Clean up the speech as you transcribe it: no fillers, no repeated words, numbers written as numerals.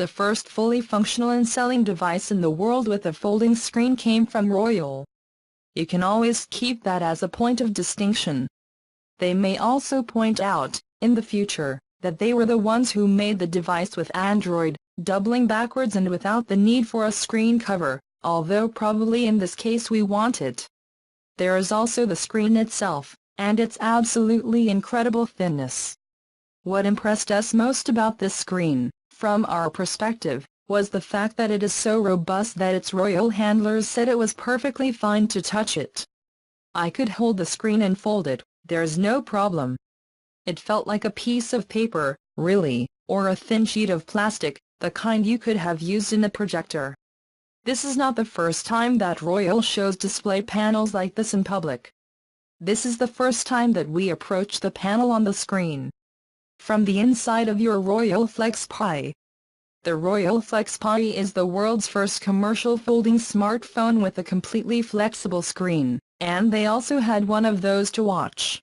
The first fully functional and selling device in the world with a folding screen came from Royole. You can always keep that as a point of distinction. They may also point out, in the future, that they were the ones who made the device with Android, doubling backwards and without the need for a screen cover, although probably in this case we want it. There is also the screen itself, and its absolutely incredible thinness. What impressed us most about this screen, from our perspective, was the fact that it is so robust that its Royole handlers said it was perfectly fine to touch it. I could hold the screen and fold it, there's no problem. It felt like a piece of paper, really, or a thin sheet of plastic, the kind you could have used in a projector. This is not the first time that Royole shows display panels like this in public. This is the first time that we approach the panel on the screen. From the inside of your Royole FlexPai. The Royole FlexPai is the world's first commercial folding smartphone with a completely flexible screen, and they also had one of those to watch.